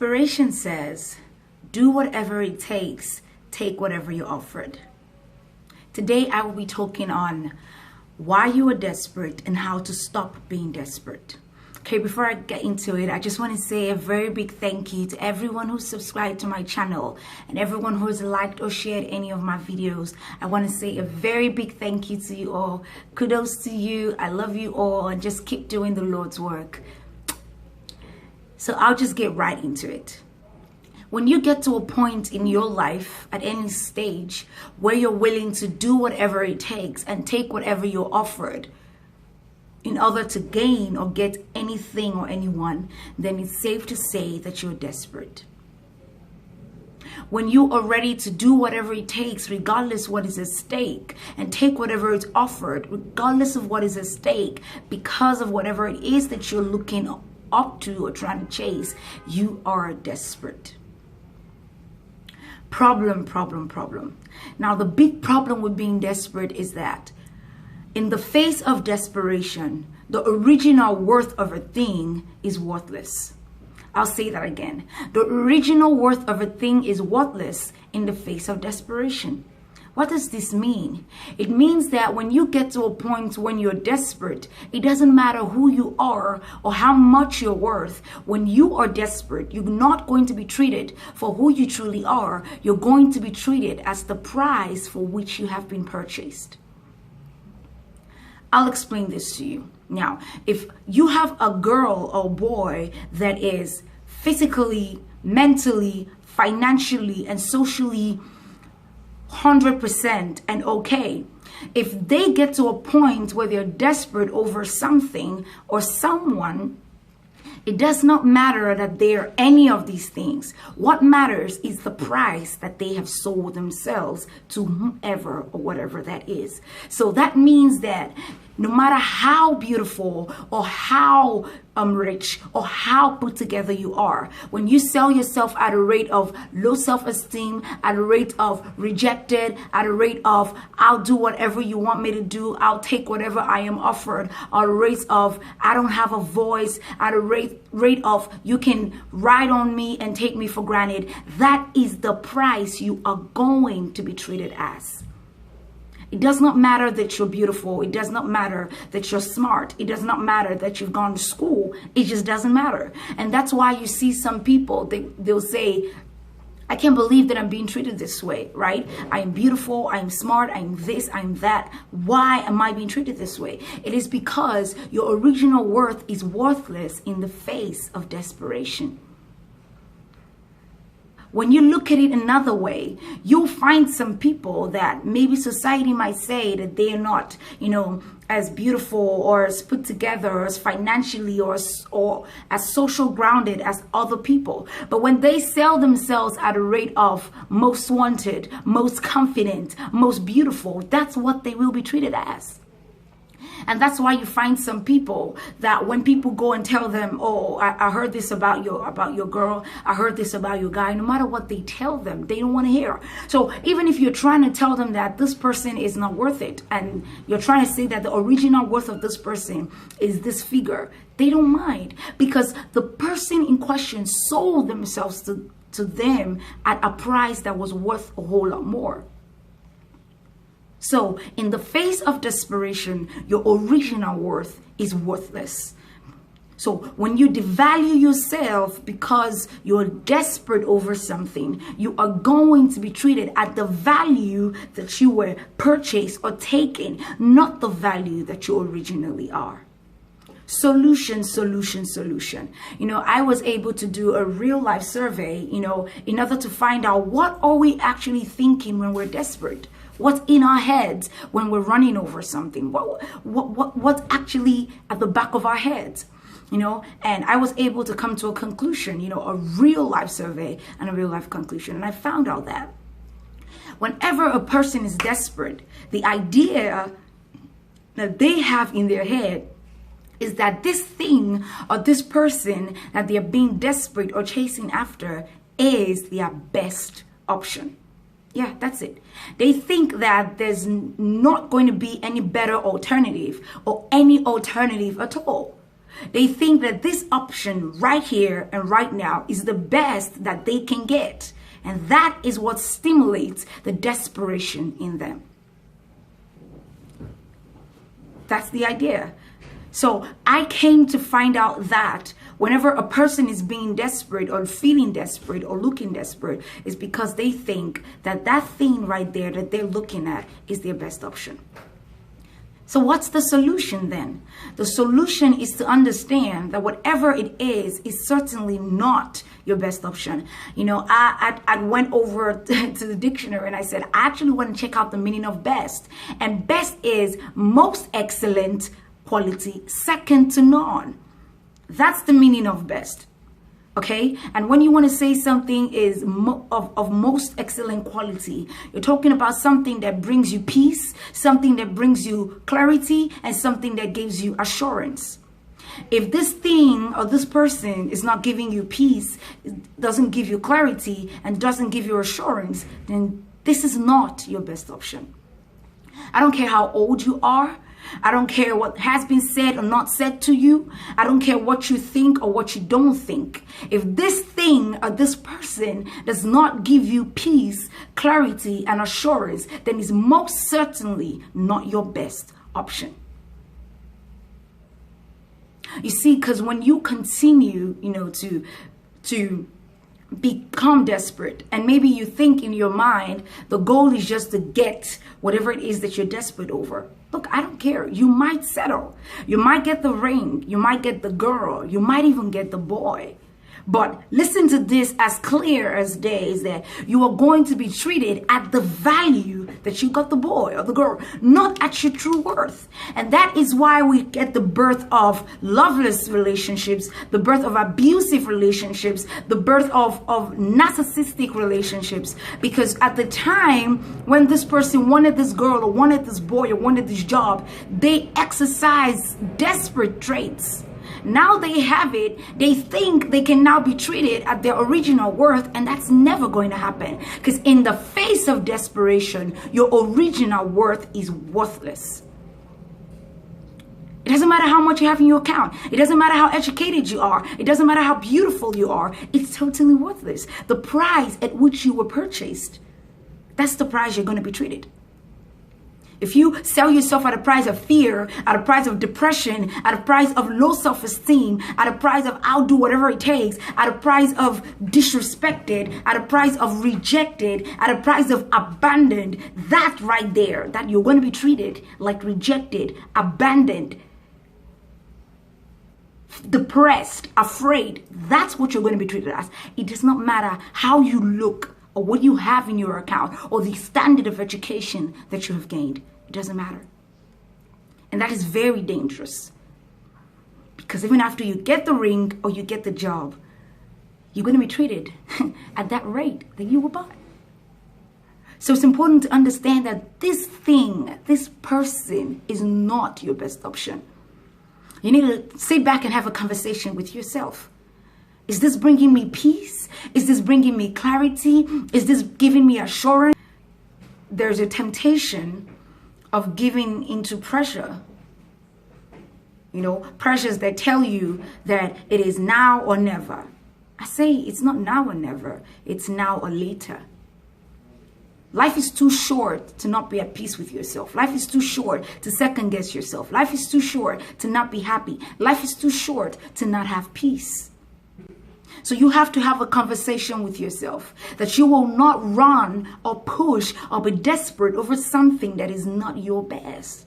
Desperation says, do whatever it takes, take whatever you're offered. Today I will be talking on why you are desperate and how to stop being desperate. Okay, before I get into it, I just want to say a very big thank you to everyone who subscribed to my channel and everyone who has liked or shared any of my videos. I want to say a very big thank you to you all. Kudos to you. I love you all, and just keep doing the Lord's work. So I'll just get right into it. When you get to a point in your life at any stage where you're willing to do whatever it takes and take whatever you're offered in order to gain or get anything or anyone, then it's safe to say that you're desperate. When you are ready to do whatever it takes, regardless what is at stake, and take whatever is offered, regardless of what is at stake, because of whatever it is that you're looking up to or trying to chase, you are desperate. Problem. Now, the big problem with being desperate is that in the face of desperation, the original worth of a thing is worthless. I'll say that again. The original worth of a thing is worthless in the face of desperation. What does this mean? It means that when you get to a point when you're desperate, it doesn't matter who you are or how much you're worth. When you are desperate, you're not going to be treated for who you truly are. You're going to be treated as the price for which you have been purchased. I'll explain this to you. Now, if you have a girl or boy that is physically, mentally, financially, and socially 100% and okay, if they get to a point where they're desperate over something or someone, it does not matter that they are any of these things. What matters is the price that they have sold themselves to whomever or whatever that is. So that means that no matter how beautiful or how rich or how put together you are, when you sell yourself at a rate of low self-esteem, at a rate of rejected, at a rate of I'll do whatever you want me to do, I'll take whatever I am offered, at a rate of I don't have a voice, at a rate of you can ride on me and take me for granted, that is the price you are going to be treated as. It does not matter that you're beautiful. It does not matter that you're smart. It does not matter that you've gone to school. It just doesn't matter. And that's why you see some people, they'll say, I can't believe that I'm being treated this way, right? I'm beautiful, I'm smart, I'm this, I'm that. Why am I being treated this way? It is because your original worth is worthless in the face of desperation. When you look at it another way, you'll find some people that maybe society might say that they are not, as beautiful or as put together or as financially or as social grounded as other people. But when they sell themselves at a rate of most wanted, most confident, most beautiful, that's what they will be treated as. And that's why you find some people that when people go and tell them, oh, I heard this about your girl, I heard this about your guy, no matter what they tell them, they don't want to hear. So even if you're trying to tell them that this person is not worth it, and you're trying to say that the original worth of this person is this figure, they don't mind, because the person in question sold themselves to them at a price that was worth a whole lot more. So in the face of desperation, your original worth is worthless. So when you devalue yourself because you're desperate over something, you are going to be treated at the value that you were purchased or taken, not the value that you originally are. Solution. I was able to do a real life survey, in order to find out what are we actually thinking when we're desperate. What's in our heads when we're running over something? What's actually at the back of our heads? And I was able to come to a conclusion, a real life survey and a real life conclusion. And I found out that whenever a person is desperate, the idea that they have in their head is that this thing or this person that they're being desperate or chasing after is their best option. Yeah, that's it. They think that there's not going to be any better alternative or any alternative at all. They think that this option right here and right now is the best that they can get. And that is what stimulates the desperation in them. That's the idea. So I came to find out that whenever a person is being desperate or feeling desperate or looking desperate, is because they think that that thing right there that they're looking at is their best option. So what's the solution then? The solution is to understand that whatever it is certainly not your best option. You know, I went over to the dictionary and I said, I actually want to check out the meaning of best. And best is most excellent quality, second to none. That's the meaning of best. Okay, and when you want to say something is of most excellent quality, you're talking about something that brings you peace, something that brings you clarity, and something that gives you assurance. If this thing or this person is not giving you peace, doesn't give you clarity, and doesn't give you assurance, then this is not your best option. I don't care how old you are. I don't care what has been said or not said to you. I don't care what you think or what you don't think. If this thing or this person does not give you peace, clarity, and assurance, then it's most certainly not your best option. You see, because when you continue, to become desperate, and maybe you think in your mind the goal is just to get whatever it is that you're desperate over. Look, I don't care. You might settle. You might get the ring. You might get the girl. You might even get the boy. But listen to this as clear as day, is that you are going to be treated at the value that you got the boy or the girl, not at your true worth. And that is why we get the birth of loveless relationships, the birth of abusive relationships, the birth of narcissistic relationships. Because at the time when this person wanted this girl or wanted this boy or wanted this job, they exercised desperate traits. Now they have it, they think they can now be treated at their original worth, and that's never going to happen. Because in the face of desperation, your original worth is worthless. It doesn't matter how much you have in your account. It doesn't matter how educated you are. It doesn't matter how beautiful you are. It's totally worthless. The price at which you were purchased, that's the price you're going to be treated. If you sell yourself at a price of fear, at a price of depression, at a price of low self-esteem, at a price of I'll do whatever it takes, at a price of disrespected, at a price of rejected, at a price of abandoned, that right there, that you're going to be treated like rejected, abandoned, depressed, afraid, that's what you're going to be treated as. It does not matter how you look or what you have in your account or the standard of education that you have gained. It doesn't matter. And that is very dangerous. Because even after you get the ring or you get the job, you're going to be treated at that rate that you were bought. So it's important to understand that this thing, this person is not your best option. You need to sit back and have a conversation with yourself. Is this bringing me peace? Is this bringing me clarity? Is this giving me assurance? There's a temptation of giving into pressure. Pressures that tell you that it is now or never. I say it's not now or never. It's now or later. Life is too short to not be at peace with yourself. Life is too short to second guess yourself. Life is too short to not be happy. Life is too short to not have peace. So you have to have a conversation with yourself that you will not run or push or be desperate over something that is not your best.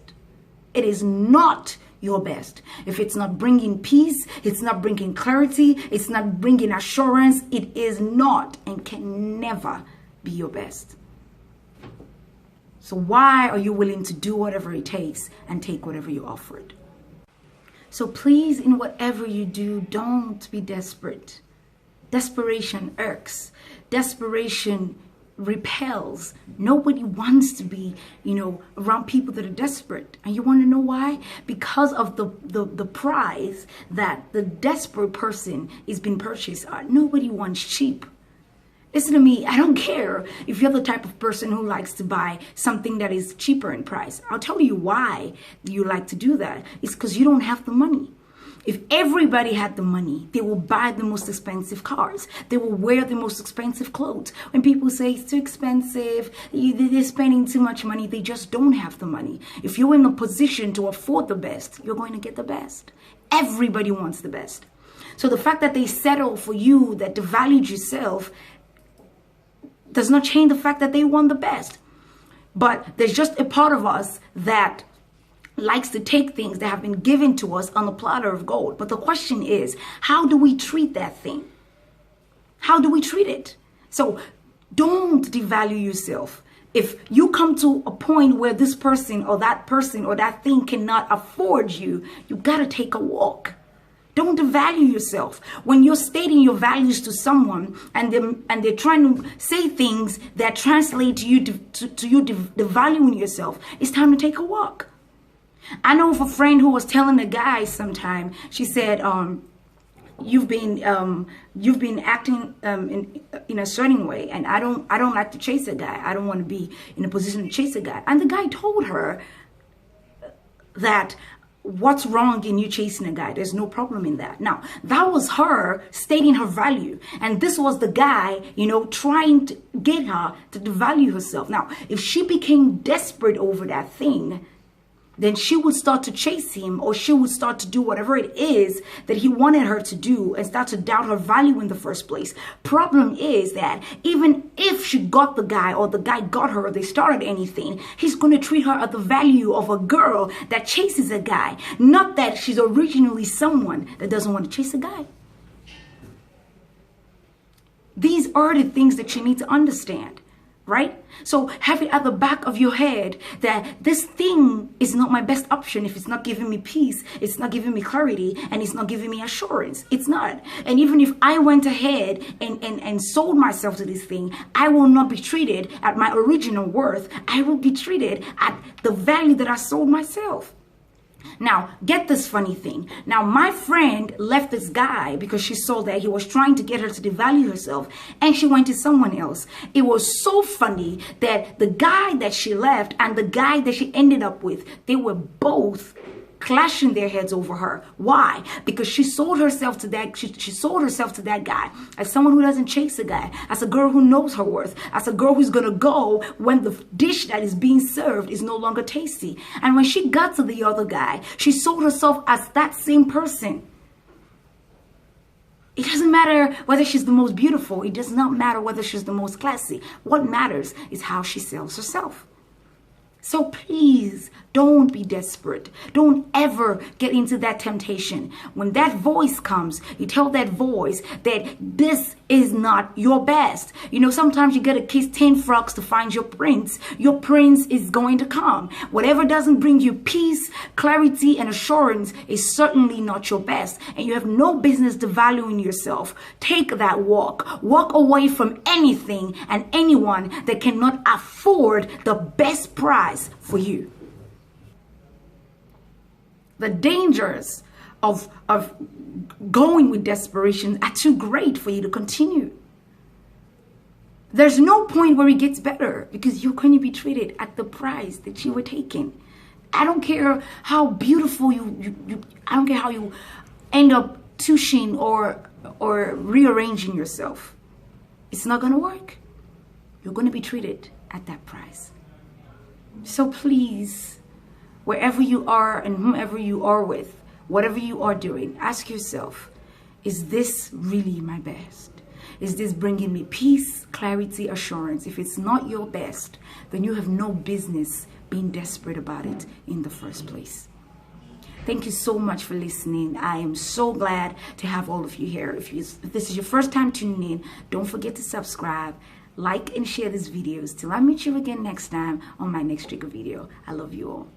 It is not your best. If it's not bringing peace, it's not bringing clarity, it's not bringing assurance, it is not and can never be your best. So why are you willing to do whatever it takes and take whatever you offered? So please, in whatever you do, don't be desperate. Desperation irks. Desperation repels. Nobody wants to be, around people that are desperate. And you want to know why? Because of the price that the desperate person is being purchased at. Nobody wants cheap. Listen to me, I don't care if you're the type of person who likes to buy something that is cheaper in price. I'll tell you why you like to do that. It's because you don't have the money. If everybody had the money, they will buy the most expensive cars. They will wear the most expensive clothes. When people say it's too expensive, they're spending too much money, they just don't have the money. If you're in a position to afford the best, you're going to get the best. Everybody wants the best. So the fact that they settle for you, that devalued yourself, does not change the fact that they want the best. But there's just a part of us that likes to take things that have been given to us on a platter of gold. But the question is, how do we treat that thing? How do we treat it? So don't devalue yourself. If you come to a point where this person or that thing cannot afford you, you got to take a walk. Don't devalue yourself. When you're stating your values to someone and they're trying to say things that translate to you devaluing yourself, it's time to take a walk. I know of a friend who was telling a guy sometime, she said, you've been acting in a certain way, and I don't like to chase a guy. I don't want to be in a position to chase a guy. And the guy told her that, what's wrong in you chasing a guy? There's no problem in that. Now, that was her stating her value. And this was the guy, trying to get her to devalue herself. Now, if she became desperate over that thing, then she would start to chase him, or she would start to do whatever it is that he wanted her to do and start to doubt her value in the first place. Problem is that even if she got the guy, or the guy got her, or they started anything, he's going to treat her at the value of a girl that chases a guy, not that she's originally someone that doesn't want to chase a guy. These are the things that you need to understand. Right? So have it at the back of your head that this thing is not my best option if it's not giving me peace, it's not giving me clarity, and it's not giving me assurance. It's not. And even if I went ahead and sold myself to this thing, I will not be treated at my original worth. I will be treated at the value that I sold myself. Now, get this funny thing. Now, my friend left this guy because she saw that he was trying to get her to devalue herself, and she went to someone else. It was so funny that the guy that she left and the guy that she ended up with, they were both clashing their heads over her. Why? Because she sold herself to that. She sold herself to that guy as someone who doesn't chase a guy, as a girl who knows her worth, as a girl who's gonna go when the dish that is being served is no longer tasty. And when she got to the other guy, she sold herself as that same person. It doesn't matter whether she's the most beautiful. It does not matter whether she's the most classy. What matters is how she sells herself. So please don't be desperate. Don't ever get into that temptation. When that voice comes, you tell that voice that this is not your best. Sometimes you gotta kiss 10 frogs to find your prince. Your prince is going to come. Whatever doesn't bring you peace, clarity, and assurance is certainly not your best. And you have no business devaluing yourself. Take that walk. Walk away from anything and anyone that cannot afford the best price for you. The dangers of going with desperation are too great for you to continue. There's no point where it gets better because you're going to be treated at the price that you were taking. I don't care how beautiful I don't care how you end up tushing or rearranging yourself. It's not going to work. You're going to be treated at that price. So please, wherever you are and whomever you are with, whatever you are doing, ask yourself, is this really my best? Is this bringing me peace, clarity, assurance? If it's not your best, then you have no business being desperate about it in the first place. Thank you so much for listening. I am so glad to have all of you here. If this is your first time tuning in, don't forget to subscribe, like, and share these videos. Till I meet you again next time on my next trigger video. I love you all.